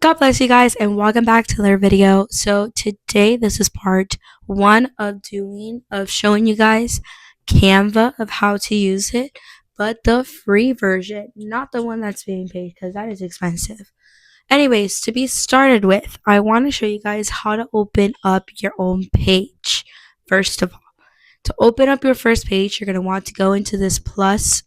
God bless you guys and welcome back to another video. So today this is part one of showing you guys Canva of how to use it, but the free version, not the one that's being paid because that is expensive. Anyways, to be started with, I want to show you guys how to open up your own page. First of all, to open up your first page, you're going to want to go into this plus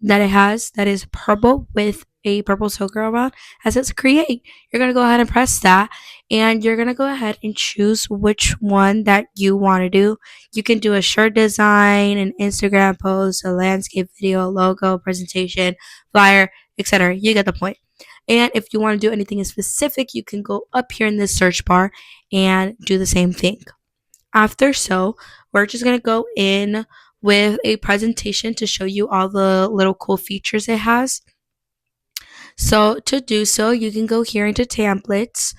that it has that is purple with a purple circle around as it's create. You're going to go ahead and press that, and you're going to go ahead and choose which one that you want to do. You can do a shirt design, an Instagram post, a landscape video, logo, presentation, flyer, etc. You get the point. And if you want to do anything in specific, you can go up here in this search bar and do the same thing. After so, we're just going to go in with a presentation to show you all the little cool features it has. So to do so, you can go here into templates,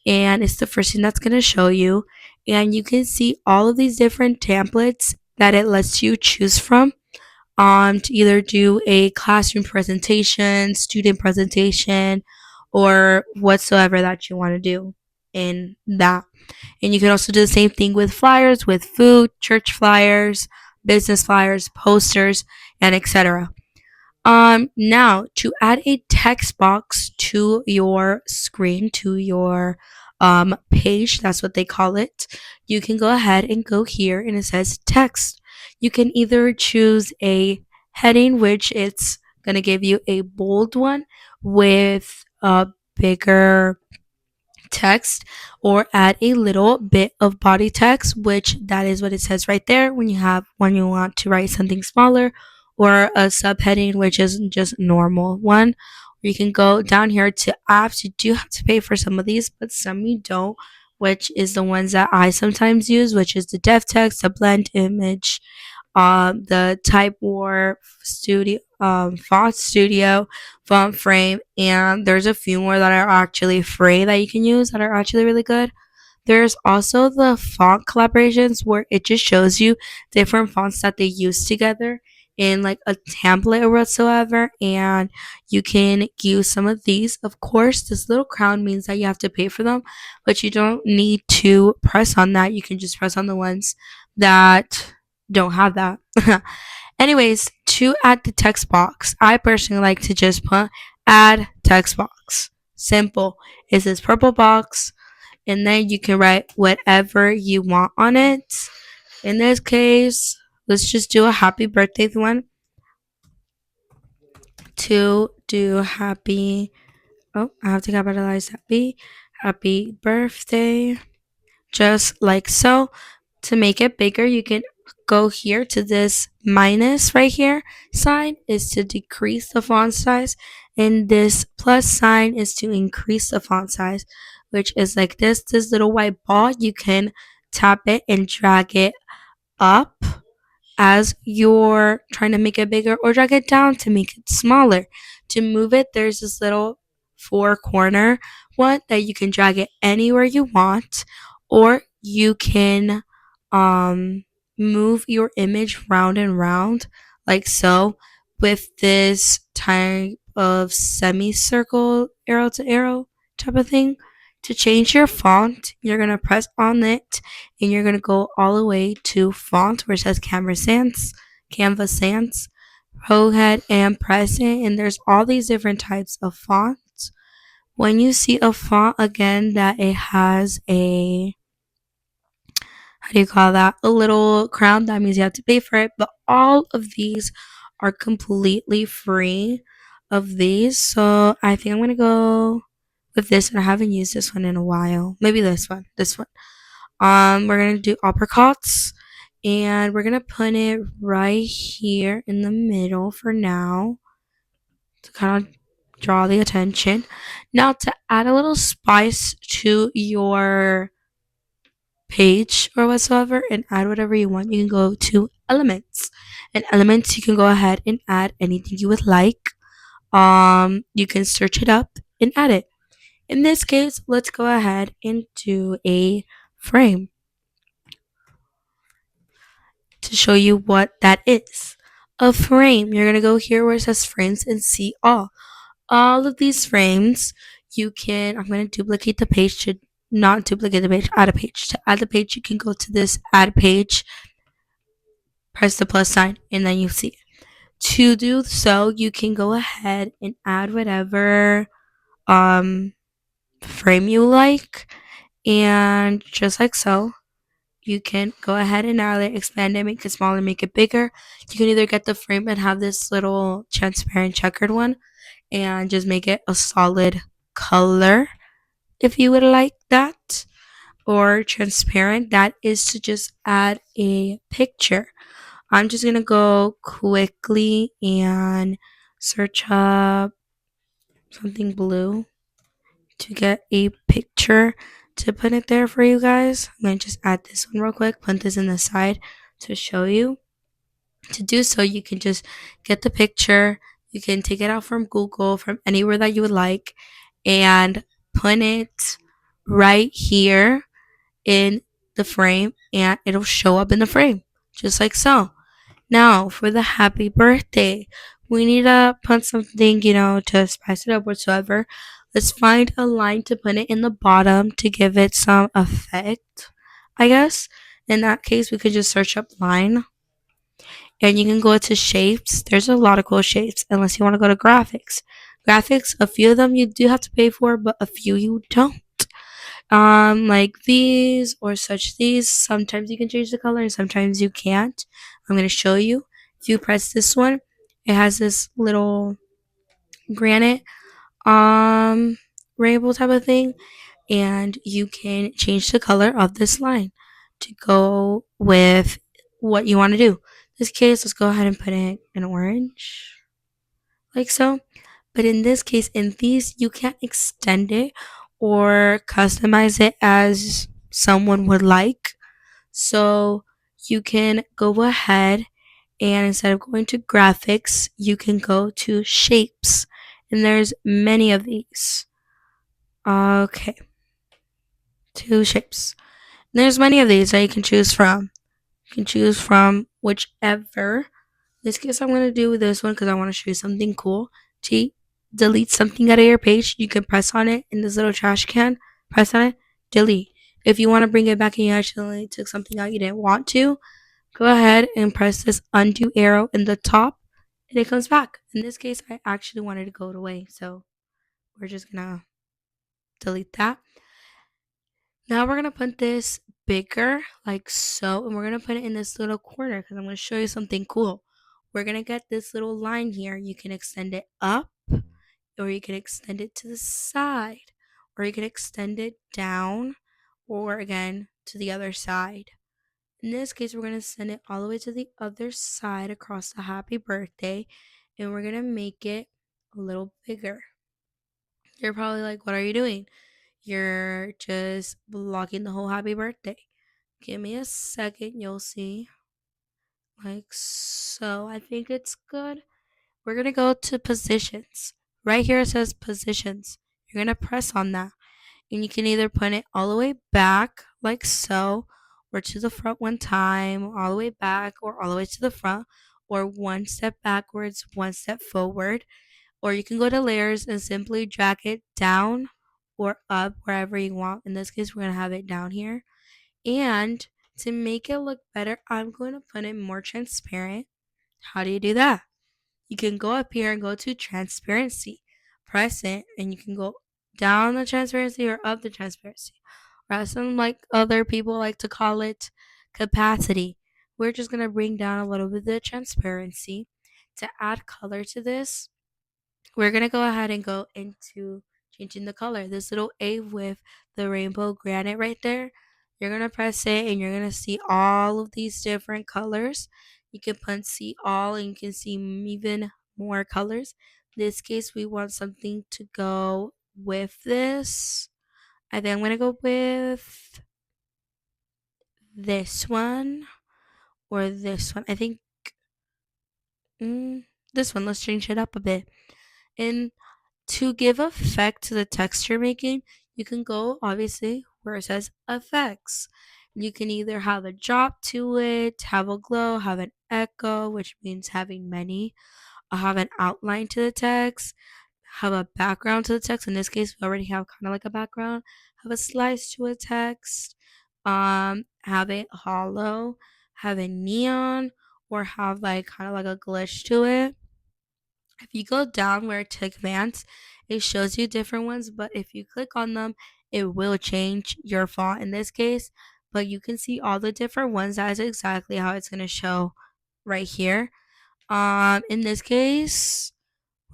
and it's the first thing that's going to show you. And you can see all of these different templates that it lets you choose from to either do a classroom presentation, student presentation, or whatsoever that you want to do in that. And you can also do the same thing with flyers, with food, church flyers, business flyers, posters, and etc. Now to add a text box to your screen, to your page, that's what they call it. You can go ahead and go here, and it says text. You can either choose a heading, which it's gonna give you a bold one with a bigger text, or add a little bit of body text, which that is what it says right there when you want to write something smaller, or a subheading, which is just normal one. You can go down here to apps. You do have to pay for some of these, but some you don't, which is the ones that I sometimes use, which is the def text, the blend image, the type war studio, font studio, font frame, and there's a few more that are actually free that you can use that are actually really good. There's also the font collaborations where it just shows you different fonts that they use together in like a template or whatsoever, and you can use some of these. Of course, this little crown means that you have to pay for them, but you don't need to press on that. You can just press on the ones that don't have that. Anyways, to add the text box, I personally like to just put add text box. Simple. It's this purple box, and then you can write whatever you want on it. In this case, let's just do a happy birthday one. To do happy, oh, I have to capitalize happy birthday, just like so. To make it bigger, you can go here to this minus right here sign is to decrease the font size, and this plus sign is to increase the font size, which is like this little white ball. You can tap it and drag it up as you're trying to make it bigger, or drag it down to make it smaller. To move it, there's this little four corner one that you can drag it anywhere you want, or you can move your image round and round like so with this type of semicircle arrow to arrow type of thing. To change your font, you're going to press on it, and you're going to go all the way to font where it says Canva Sans, go ahead and press it, and there's all these different types of fonts. When you see a font again that it has a, how do you call that, a little crown, that means you have to pay for it, but all of these are completely free of these. So I think I'm going to go with this, and I haven't used this one in a while. Maybe this one. We're gonna do apricots, and we're gonna put it right here in the middle for now to kind of draw the attention. Now to add a little spice to your page or whatsoever and add whatever you want, you can go to elements. And elements, you can go ahead and add anything you would like. You can search it up and add it. In this case, let's go ahead and do a frame to show you what that is. A frame, you're going to go here where it says frames and see all. All of these frames, I'm going to duplicate the page to not duplicate the page, add a page. To add the page, you can go to this add page, press the plus sign, and then you see it. To do so, you can go ahead and add whatever um frame you like, and just like so, you can go ahead and add it, expand it, make it smaller, make it bigger. You can either get the frame and have this little transparent checkered one and just make it a solid color if you would like that, or transparent, that is to just add a picture. I'm just gonna go quickly and search up something blue to get a picture to put it there for you guys. I'm gonna just add this one real quick, put this in the side to show you. To do so, you can just get the picture, you can take it out from Google, from anywhere that you would like, and put it right here in the frame, and it'll show up in the frame just like so. Now, for the happy birthday, we need to put something, to spice it up whatsoever. Let's find a line to put it in the bottom to give it some effect, I guess. In that case, we could just search up line, and you can go to shapes. There's a lot of cool shapes, unless you want to go to graphics. Graphics, a few of them you do have to pay for, but a few you don't. Like these or such these, sometimes you can change the color and sometimes you can't. I'm going to show you. If you press this one, it has this little granite rainbow type of thing, and you can change the color of this line to go with what you want to do. In this case, let's go ahead and put it in orange, like so. But in this case, in these, you can't extend it or customize it as someone would like. So you can go ahead and instead of going to graphics, you can go to shapes. And there's many of these. Okay, two shapes. And there's many of these that you can choose from. You can choose from whichever. In this case, I'm going to do this one because I want to show you something cool. To delete something out of your page, you can press on it in this little trash can. Press on it, delete. If you want to bring it back and you accidentally took something out you didn't want to, go ahead and press this undo arrow in the top and it comes back. In this case, I actually wanted to go away, so we're just gonna delete that. Now we're gonna put this bigger like so, and we're gonna put it in this little corner because I'm gonna show you something cool. We're gonna get this little line here. You can extend it up, or you can extend it to the side, or you can extend it down, or again to the other side. In this case, we're going to send it all the way to the other side across the happy birthday, and we're going to make it a little bigger. You're probably like, what are you doing? You're just blocking the whole happy birthday. Give me a second, you'll see. Like so. I think it's good. We're going to go to positions. Right here it says positions. You're going to press on that. And you can either put it all the way back like so, or to the front one time, all the way back, or all the way to the front, or one step backwards, one step forward. Or you can go to layers and simply drag it down or up wherever you want. In this case, we're going to have it down here. And to make it look better, I'm going to put it more transparent. How do you do that? You can go up here and go to transparency, press it, and you can go down the transparency or up the transparency. Or as some like other people like to call it, capacity. We're just gonna bring down a little bit of the transparency. To add color to this, we're gonna go ahead and go into changing the color. This little A with the rainbow granite right there, you're gonna press it and you're gonna see all of these different colors. You can put see all and you can see even more colors. In this case, we want something to go with this. I think I'm gonna go with this one or this one. I think this one. Let's change it up a bit. And to give effect to the texture making, you can go obviously where it says effects. You can either have a drop to it, have a glow, have an echo, which means having many, or have an outline to the text, have a background to the text. In this case, we already have kind of like a background. Have a slice to a text. Have it hollow. Have a neon, or have like kind of like a glitch to it. If you go down where to advance, it shows you different ones, but if you click on them, it will change your font in this case. But you can see all the different ones. That is exactly how it's gonna show right here. In this case,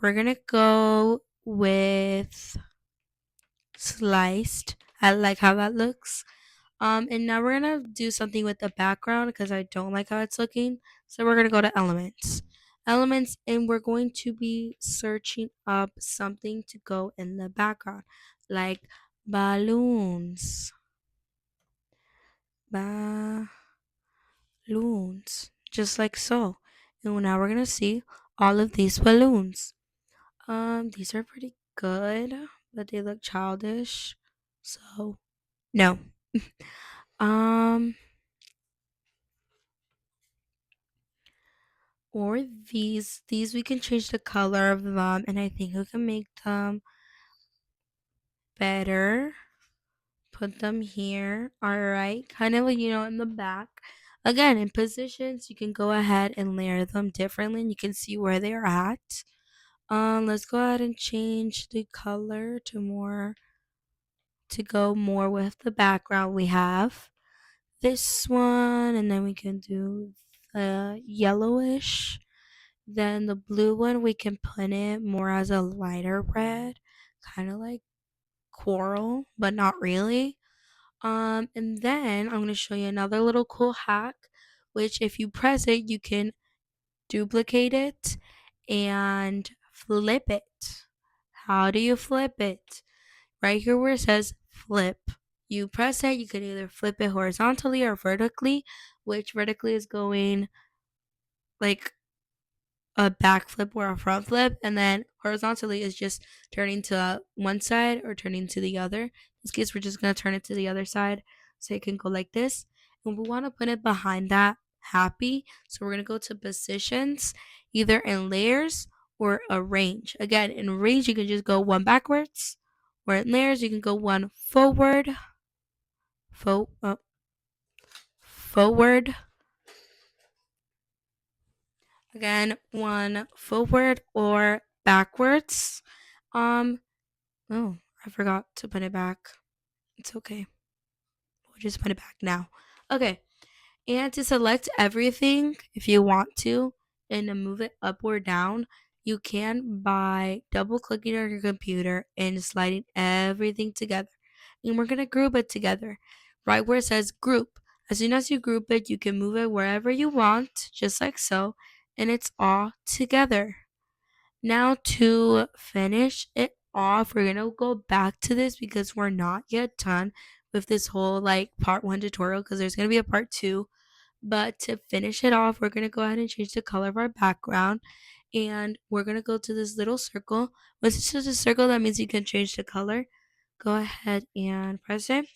we're gonna go with sliced. I like how that looks. And now we're gonna do something with the background because I don't like how it's looking. So we're gonna go to elements. Elements, and we're going to be searching up something to go in the background, like balloons. Balloons. Just like so. And now we're gonna see all of these balloons. These are pretty good, but they look childish. So no. um or these we can change the color of them, and I think we can make them better. Put them here. All right, kind of like, in the back. Again, in positions, you can go ahead and layer them differently, and you can see where they're at. Let's go ahead and change the color to go more with the background we have. This one, and then we can do the yellowish. Then the blue one, we can put it more as a lighter red, kind of like coral, but not really. And then I'm gonna show you another little cool hack, which if you press it, you can duplicate it and flip it. How do you flip it? Right here where it says flip. You press it, you can either flip it horizontally or vertically, which vertically is going like a back flip or a front flip, and then horizontally is just turning to one side or turning to the other. In this case, we're just going to turn it to the other side so it can go like this. And we want to put it behind that happy. So we're going to go to positions, either in layers or arrange. Again, in range, you can just go one backwards, or in layers, you can go one forward, forward. Again, one forward or backwards. Um, oh, I forgot to put it back. It's okay. We'll just put it back now. Okay. And to select everything, if you want to, and to move it up or down, you can by double clicking on your computer and sliding everything together. And we're going to group it together. Right where it says group. As soon as you group it, you can move it wherever you want, just like so. And it's all together. Now to finish it off, we're gonna go back to this because we're not yet done with this whole like part 1 tutorial, because there's gonna be a part 2. But to finish it off, we're gonna go ahead and change the color of our background, and we're gonna go to this little circle. Once it's just a circle, that means you can change the color. Go ahead and press it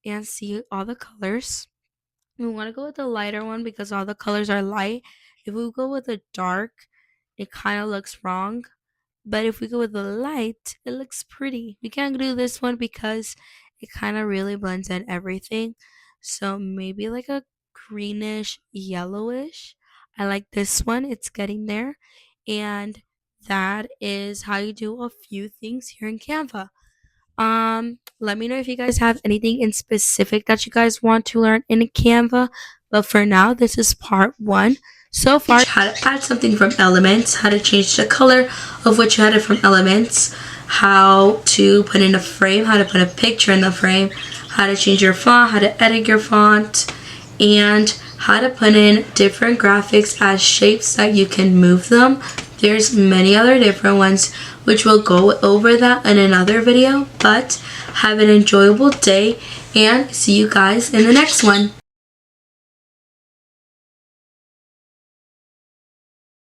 and see all the colors. We want to go with the lighter one because all the colors are light. If we go with the dark, it kind of looks wrong. But if we go with the light, it looks pretty. We can't do this one because it kind of really blends in everything. So maybe like a greenish, yellowish. I like this one. It's getting there. And that is how you do a few things here in Canva. Let me know if you guys have anything in specific that you guys want to learn in Canva. But for now, this is part 1. So far, how to add something from elements, how to change the color of what you added from elements, how to put in a frame, how to put a picture in the frame, how to change your font, how to edit your font, and how to put in different graphics as shapes that you can move them. There's many other different ones which we'll go over that in another video, but have an enjoyable day and see you guys in the next one.